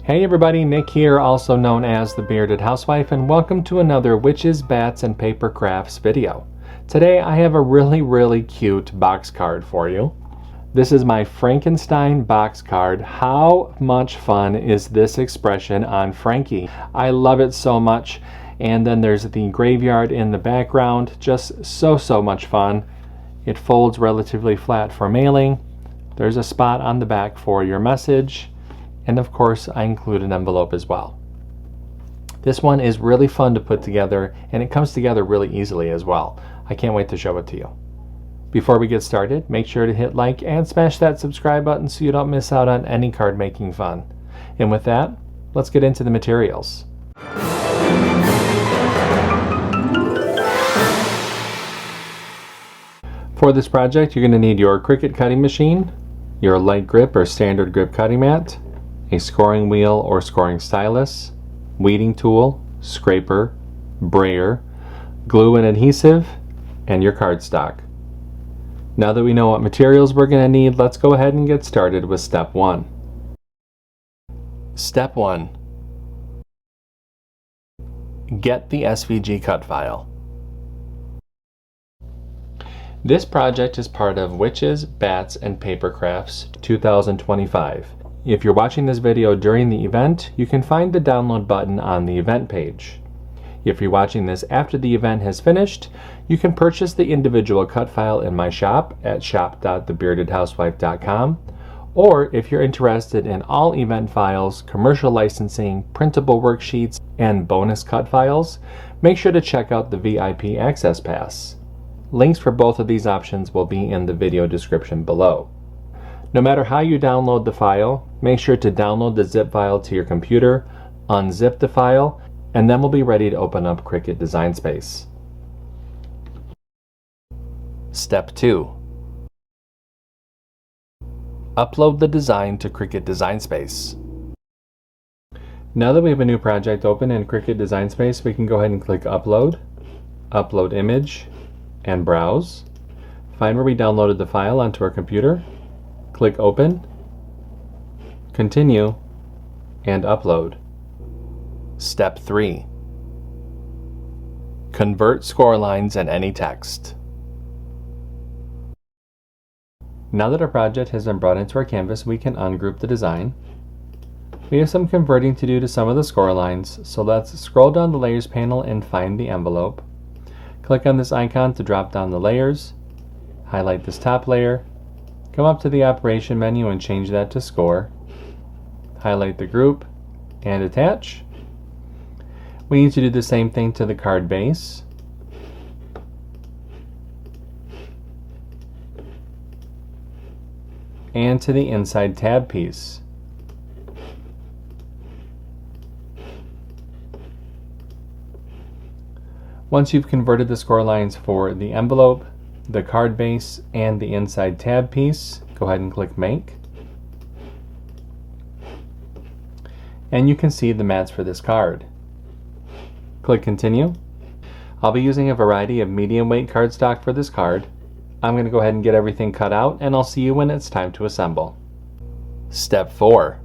Hey everybody, Nick here, also known as the Bearded Housewife, and welcome to another Witches, Bats, and Papercrafts video. Today I have a really cute box card for you. This is my Frankenstein box card. How much fun is this expression on Frankie? I love it so much. And then there's the graveyard in the background, just so much fun. It folds relatively flat for mailing. There's a spot on the back for your message. And of course, I include an envelope as well. This one is really fun to put together, and it comes together really easily as well. I can't wait to show it to you. Before we get started, make sure to hit like and smash that subscribe button so you don't miss out on any card making fun. And with that, let's get into the materials. For this project, you're going to need your Cricut cutting machine, your light grip or standard grip cutting mat, a scoring wheel or scoring stylus, weeding tool, scraper, brayer, glue and adhesive, and your cardstock. Now that we know what materials we're going to need, let's go ahead and get started with step 1. Step 1. Get the SVG cut file. This project is part of Witches, Bats, and Papercrafts 2025. If you're watching this video during the event, you can find the download button on the event page. If you're watching this after the event has finished, you can purchase the individual cut file in my shop at shop.thebeardedhousewife.com, or if you're interested in all event files, commercial licensing, printable worksheets, and bonus cut files, make sure to check out the VIP Access Pass. Links for both of these options will be in the video description below. No matter how you download the file, make sure to download the zip file to your computer, unzip the file, and then we'll be ready to open up Cricut Design Space. Step 2. Upload the design to Cricut Design Space. Now that we have a new project open in Cricut Design Space, we can go ahead and click Upload, Upload Image, and Browse. Find where we downloaded the file onto our computer. Click Open, Continue, and Upload. Step 3. Convert score lines and any text. Now that our project has been brought into our canvas, we can ungroup the design. We have some converting to do to some of the score lines, so let's scroll down the Layers panel and find the envelope. Click on this icon to drop down the layers, highlight this top layer, come up to the operation menu and change that to score, highlight the group, and attach. We need to do the same thing to the card base. And to the inside tab piece. Once you've converted the score lines for the envelope, the card base, and the inside tab piece, go ahead and click Make. And you can see the mats for this card. Click Continue. I'll be using a variety of medium weight cardstock for this card. I'm going to go ahead and get everything cut out, and I'll see you when it's time to assemble. Step 4.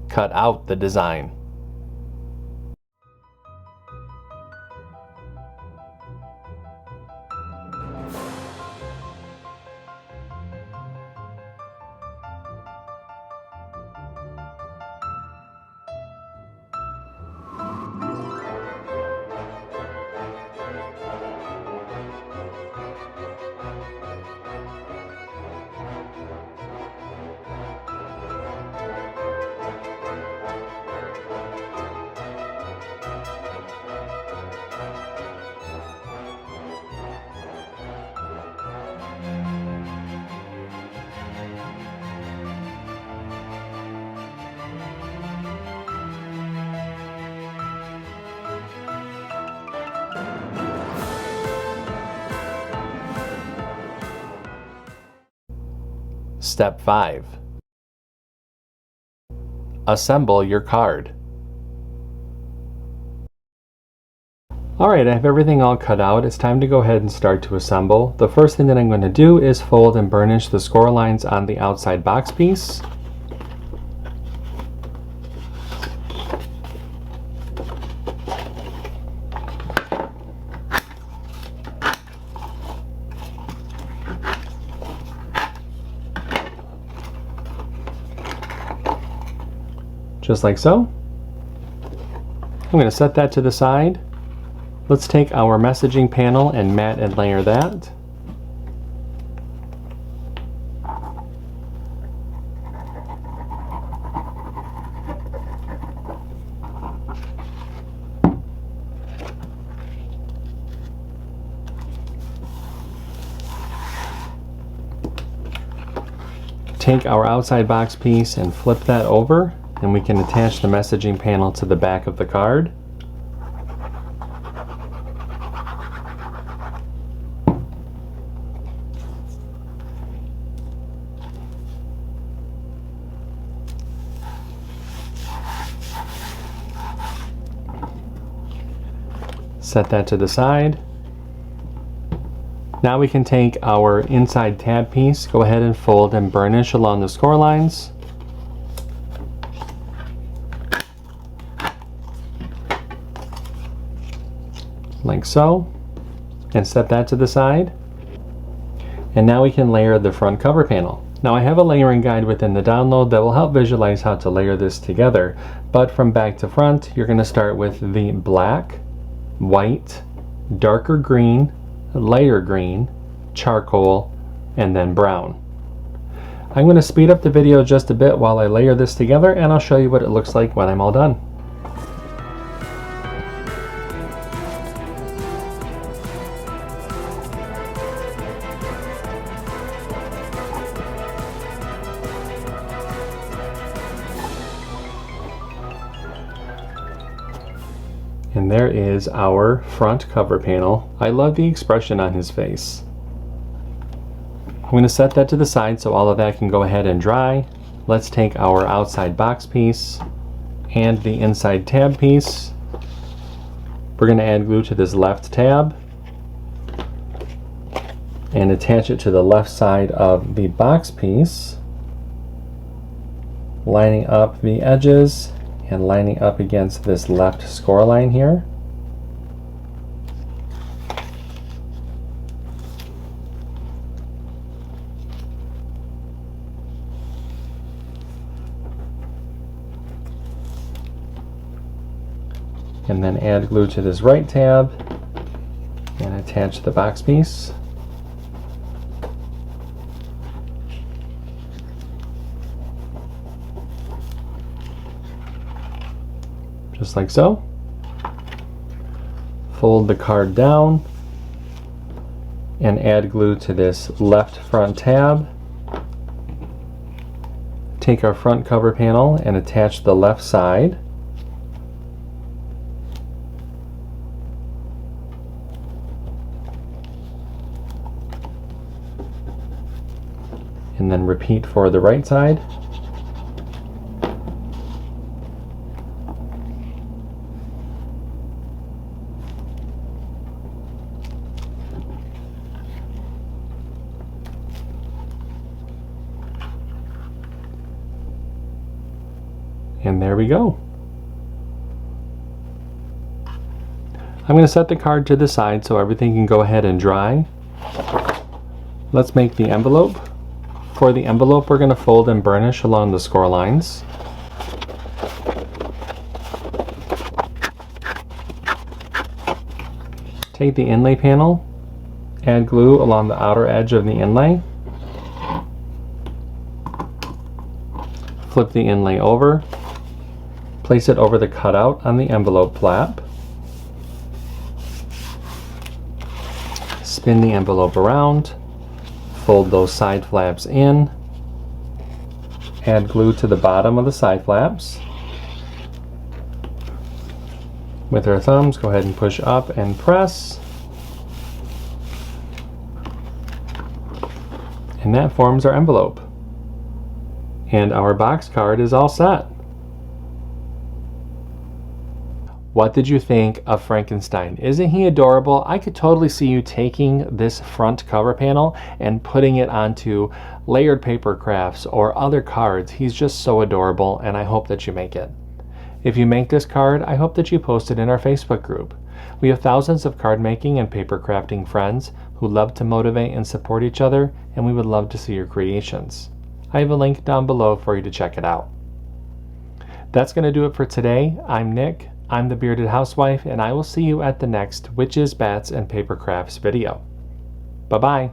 Cut out the design. Step 5. Assemble your card. Alright, I have everything all cut out. It's time to go ahead and start to assemble. The first thing that I'm going to do is fold and burnish the score lines on the outside box piece. just like so. I'm going to set that to the side. Let's take our messaging panel and mat and layer that. Take our outside box piece and flip that over, and we can attach the messaging panel to the back of the card. Set that to the side. Now we can take our inside tab piece, go ahead and fold and burnish along the score lines. Like so, and set that to the side. And now we can layer the front cover panel. Now I have a layering guide within the download that will help visualize how to layer this together, but from back to front, you're going to start with the black, white, darker green, lighter green, charcoal, and then brown. I'm going to speed up the video just a bit while I layer this together, and I'll show you what it looks like when I'm all done. And there is our front cover panel. I love the expression on his face. I'm going to set that to the side so all of that can go ahead and dry. Let's take our outside box piece and the inside tab piece. We're going to add glue to this left tab and attach it to the left side of the box piece, lining up the edges and lining up against this left score line here. And then add glue to this right tab and attach the box piece. Just like so. Fold the card down and add glue to this left front tab. Take our front cover panel and attach the left side. And then repeat for the right side. And there we go. I'm going to set the card to the side so everything can go ahead and dry. Let's make the envelope. For the envelope, we're going to fold and burnish along the score lines. Take the inlay panel, add glue along the outer edge of the inlay. Flip the inlay over. Place it over the cutout on the envelope flap. Spin the envelope around. Fold those side flaps in. Add glue to the bottom of the side flaps. With our thumbs, go ahead and push up and press. And that forms our envelope. And our box card is all set. What did you think of Frankenstein? Isn't he adorable? I could totally see you taking this front cover panel and putting it onto layered paper crafts or other cards. He's just so adorable, and I hope that you make it. If you make this card, I hope that you post it in our Facebook group. We have thousands of card making and paper crafting friends who love to motivate and support each other, and we would love to see your creations. I have a link down below for you to check it out. That's going to do it for today. I'm Nick, I'm the Bearded Housewife, and I will see you at the next Witches, Bats, and Papercrafts video. Bye-bye.